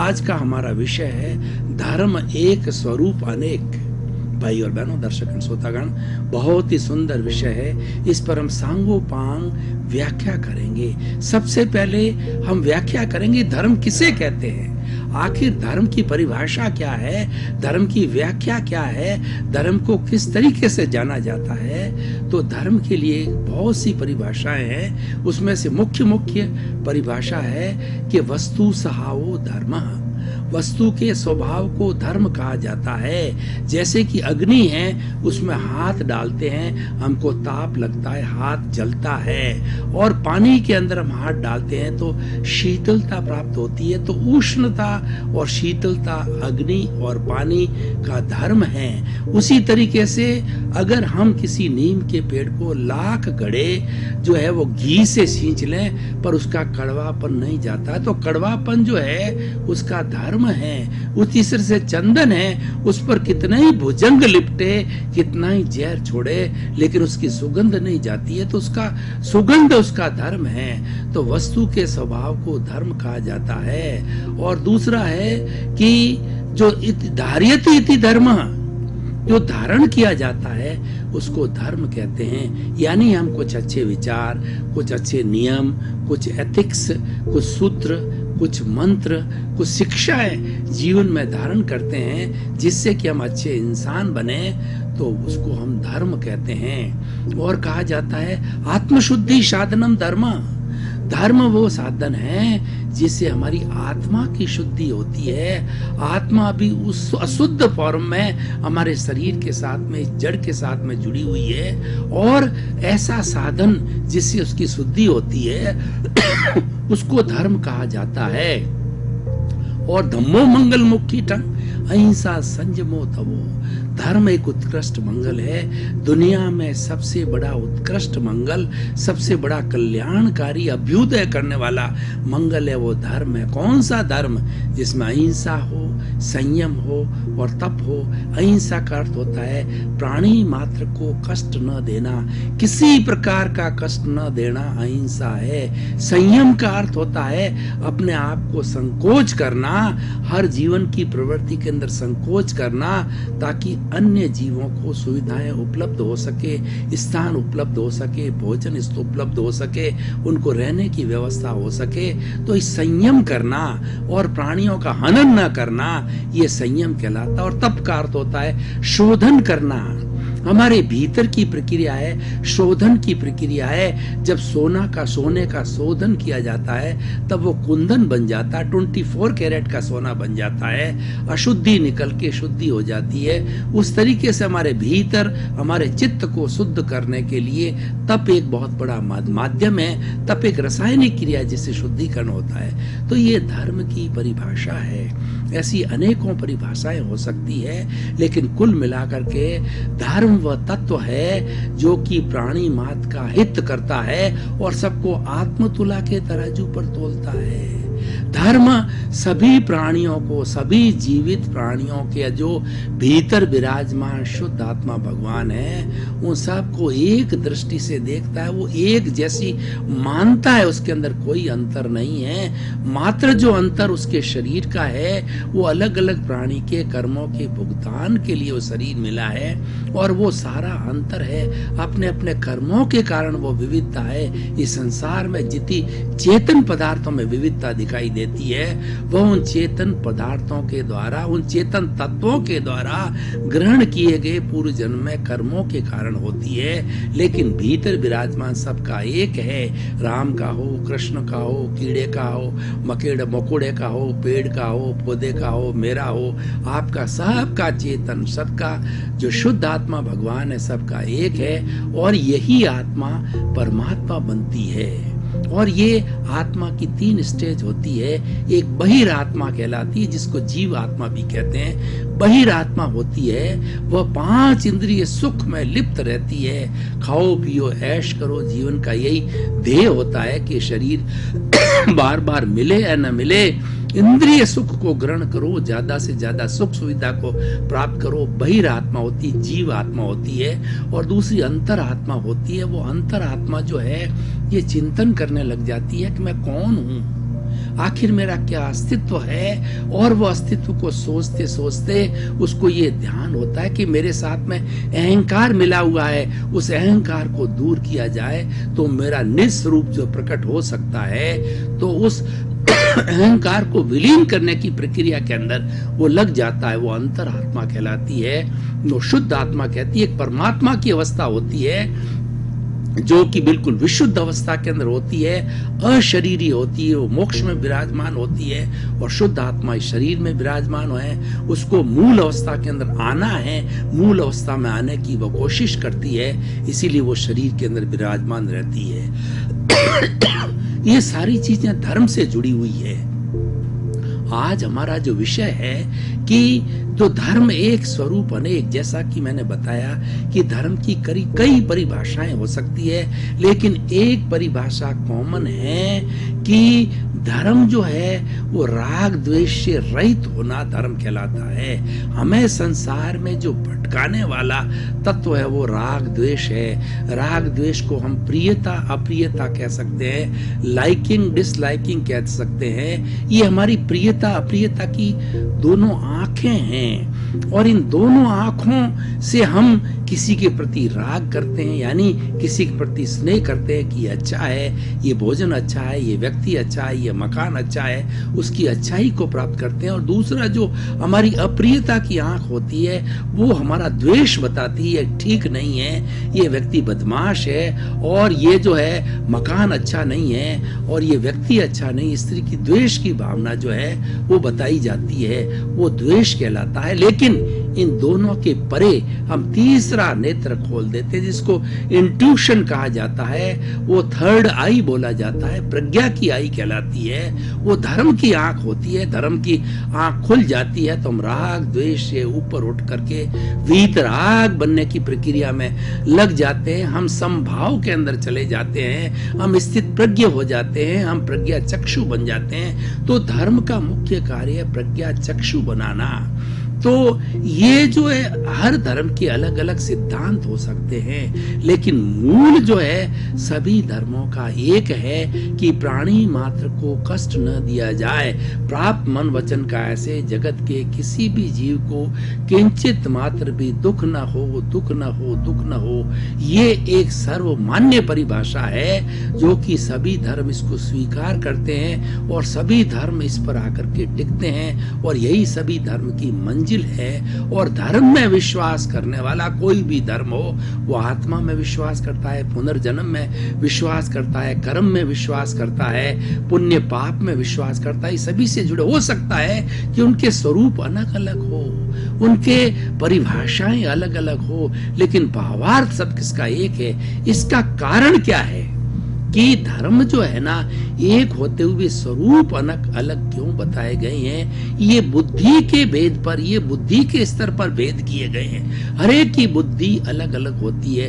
आज का हमारा विषय है धर्म एक स्वरूप अनेक। भाई और बहनों, दर्शक एवं श्रोतागण, बहुत ही सुंदर विषय है। इस पर हम सांगोपांग व्याख्या करेंगे। सबसे पहले हम व्याख्या करेंगे धर्म किसे कहते हैं, आखिर धर्म की परिभाषा क्या है, धर्म की व्याख्या क्या है, धर्म को किस तरीके से जाना जाता है। तो धर्म के लिए बहुत सी परिभाषाएं हैं, उसमें से मुख्य मुख्य परिभाषा है कि वस्तु सहावो धर्मः, वस्तु के स्वभाव को धर्म कहा जाता है। जैसे कि अग्नि है, उसमें हाथ डालते हैं, हमको ताप लगता है, हाथ जलता है, और पानी के अंदर हम हाथ डालते हैं तो शीतलता प्राप्त होती है। तो उष्णता और शीतलता अग्नि और पानी का धर्म है। उसी तरीके से अगर हम किसी नीम के पेड़ को लाख घड़े जो है वो घी से सींच लें पर उसका कड़वापन नहीं जाता, तो कड़वापन जो है उसका धर्म है। उसी तरह से चंदन है, उस पर कितना ही भुजंग लिपटे, कितना ही जहर छोड़े, लेकिन उसकी सुगंध नहीं जाती है, तो उसका सुगंध उसका धर्म है। तो वस्तु के स्वभाव को धर्म कहा जाता है। और दूसरा है कि जो धार्यते इति धर्म, जो धारण किया जाता है उसको धर्म कहते हैं। यानी हम कुछ अच्छे विचार, कुछ अच्छे नियम, कुछ एथिक्स, कुछ सूत्र, कुछ मंत्र, कुछ शिक्षाएं जीवन में धारण करते हैं जिससे कि हम अच्छे इंसान बने, तो उसको हम धर्म कहते हैं। और कहा जाता है आत्मशुद्धि साधनम धर्म, धर्म वो साधन है जिससे हमारी आत्मा की शुद्धि होती है। आत्मा भी उस अशुद्ध फॉर्म में हमारे शरीर के साथ में, जड़ के साथ में जुड़ी हुई है, और ऐसा साधन जिससे उसकी शुद्धि होती है उसको धर्म कहा जाता है। और धम्मो मंगल मुक्ति टंग अहिंसा संयमो तवो, धर्म एक उत्कृष्ट मंगल है। दुनिया में सबसे बड़ा उत्कृष्ट मंगल, सबसे बड़ा कल्याणकारी अभ्युदय करने वाला मंगल है, वो धर्म है। कौन सा धर्म? जिसमें अहिंसा हो, संयम हो और तप हो। अहिंसा का अर्थ होता है प्राणी मात्र को कष्ट न देना, किसी प्रकार का कष्ट न देना अहिंसा है। संयम का अर्थ होता है अपने आप को संकोच करना, हर जीवन की प्रवृत्ति के अंदर संकोच करना, ताकि अन्य जीवों को सुविधाएं उपलब्ध हो सके, स्थान उपलब्ध हो सके, भोजन उपलब्ध हो सके, उनको रहने की व्यवस्था हो सके। तो इस संयम करना और प्राणियों का हनन न करना, ये संयम कहलाता। और तप का अर्थ होता है शोधन करना। हमारे भीतर की प्रक्रिया है, शोधन की प्रक्रिया है। जब सोने का शोधन किया जाता है तब वो कुंदन बन जाता है, 24 कैरेट का सोना बन जाता है, अशुद्धि निकल के शुद्धि हो जाती है। उस तरीके से हमारे भीतर हमारे चित्त को शुद्ध करने के लिए तप एक बहुत बड़ा माध्यम है। तप एक रासायनिक क्रिया जिससे शुद्धिकरण होता है। तो ये धर्म की परिभाषा है। ऐसी अनेकों परिभाषाएं हो सकती है, लेकिन कुल मिलाकर के धर्म वह तत्व है जो कि प्राणी मात्र का हित करता है और सबको आत्मतुला के तराजू पर तोलता है। धर्म सभी प्राणियों को, सभी जीवित प्राणियों के जो भीतर विराजमान शुद्ध आत्मा भगवान है, उन सबको एक दृष्टि से देखता है, वो एक जैसी मानता है, उसके अंदर कोई अंतर नहीं है। मात्र जो अंतर उसके शरीर का है वो अलग अलग प्राणी के कर्मों के भुगतान के लिए वो शरीर मिला है, और वो सारा अंतर है अपने अपने कर्मों के कारण वो विविधता है। इस संसार में जितनी चेतन पदार्थों में विविधता दिखाई देती है वह उन चेतन पदार्थों के द्वारा, उन चेतन तत्वों के द्वारा ग्रहण किए गए पूर्व जन्म में कर्मों के कारण होती है। लेकिन भीतर विराजमान सबका एक है। राम का हो, कृष्ण का हो, कीड़े का हो, मकोड़े का हो, पेड़ का हो, पौधे का हो, मेरा हो, आपका, सबका चेतन, सबका जो शुद्ध आत्मा भगवान है, सबका एक है। और यही आत्मा परमात्मा बनती है। और ये आत्मा की 3 स्टेज होती है। एक बहिर आत्मा कहलाती है, जिसको जीव आत्मा भी कहते हैं। बहिर आत्मा होती है वह 5 इंद्रिय सुख में लिप्त रहती है। खाओ पियो ऐश करो, जीवन का यही ध्येय होता है कि शरीर बार बार मिले या न मिले, इंद्रिय सुख को ग्रहण करो, ज्यादा से ज्यादा सुख सुविधा को प्राप्त करो। बहिर आत्मा होती है, जीव आत्मा होती है। और दूसरी अंतर आत्मा होती है। वो अंतर आत्मा जो है ये चिंतन करने लग जाती है कि मैं कौन हूँ, आखिर मेरा क्या अस्तित्व है। और वो अस्तित्व को सोचते सोचते उसको ये ध्यान होता है कि मेरे साथ में अहंकार मिला हुआ है, उस अहंकार को दूर किया जाए तो मेरा निस्वरूप जो प्रकट हो सकता है। तो उस अहंकार को विलीन करने की प्रक्रिया के अंदर वो लग जाता है, वो अंतरात्मा कहलाती है, वो शुद्ध आत्मा कहती है। एक परमात्मा की अवस्था होती है जो कि बिल्कुल विशुद्ध अवस्था के अंदर होती है, अशरीरी होती है, वो मोक्ष में विराजमान होती है। और शुद्ध आत्मा इस शरीर में विराजमान है, उसको मूल अवस्था के अंदर आना है, मूल अवस्था में आने की वो कोशिश करती है, इसीलिए वो शरीर के अंदर विराजमान रहती है। ये सारी चीजें धर्म से जुड़ी हुई है। आज हमारा जो विषय है कि जो धर्म एक स्वरूप अनेक, जैसा कि मैंने बताया कि धर्म की कई परिभाषाएं हो सकती है, लेकिन एक परिभाषा कॉमन है कि धर्म जो है वो राग द्वेष से रहित होना धर्म कहलाता है। हमें संसार में जो भटकाने वाला तत्व है वो राग द्वेष है। राग द्वेष को हम प्रियता अप्रियता कह सकते हैं, लाइकिंग डिसलाइकिंग कह सकते हैं। ये हमारी प्रियता अप्रियता की दोनों आंखें हैं, और इन दोनों आंखों से हम किसी के प्रति राग करते हैं, यानी किसी के प्रति स्नेह करते हैं कि अच्छा है, ये भोजन अच्छा है, ये व्यक्ति अच्छा है, ये मकान अच्छा है, उसकी अच्छाई को प्राप्त करते हैं। और दूसरा जो हमारी अप्रियता की आंख होती है वो हमारा द्वेष बताती है, ठीक नहीं है, ये व्यक्ति बदमाश है, और ये जो है मकान अच्छा नहीं है, और ये व्यक्ति अच्छा नहीं। इस तरह की द्वेष की भावना जो है वो बताई जाती है, वो द्वेष कहलाता है। लेकिन इन दोनों के परे हम तीसरा नेत्र खोल देते हैं, जिसको इंट्यूशन कहा जाता है, वो थर्ड आई बोला जाता है, प्रज्ञा की आई कहलाती है। वो धर्म की आंख होती है। धर्म की आंख खुल जाती है तो हम राग द्वेष से ऊपर उठ करके वीतराग बनने की प्रक्रिया में लग जाते हैं। हम समभाव के अंदर चले जाते हैं, हम स्थित प्रज्ञ हो जाते हैं, हम प्रज्ञा चक्षु बन जाते हैं। तो धर्म का मुख्य कार्य है प्रज्ञा चक्षु बनाना। तो ये जो है हर धर्म के अलग अलग सिद्धांत हो सकते हैं, लेकिन मूल जो है सभी धर्मों का एक है कि प्राणी मात्र को कष्ट न दिया जाए। प्राप्त मन वचन का ऐसे जगत के किसी भी जीव को किंचित मात्र भी दुख न हो, दुख न हो, दुख न हो। ये एक सर्वमान्य परिभाषा है जो कि सभी धर्म इसको स्वीकार करते हैं और सभी धर्म इस पर आकर के टिकते हैं, और यही सभी धर्म की मंजिल है। और धर्म में विश्वास करने वाला कोई भी धर्म हो, वो आत्मा में विश्वास करता है, पुनर्जन्म में विश्वास करता है, कर्म में विश्वास करता है, पुण्य पाप में विश्वास करता है। सभी से जुड़े हो सकता है कि उनके स्वरूप अलग अलग हो, उनके परिभाषाएं अलग अलग हो, लेकिन भावार्थ सब किसका एक है। इसका कारण क्या है कि धर्म जो है ना एक होते हुए स्वरूप अलग अलग क्यों बताए गए हैं। ये बुद्धि के भेद पर, ये बुद्धि के स्तर पर भेद किए गए हैं। हर एक की बुद्धि अलग अलग होती है।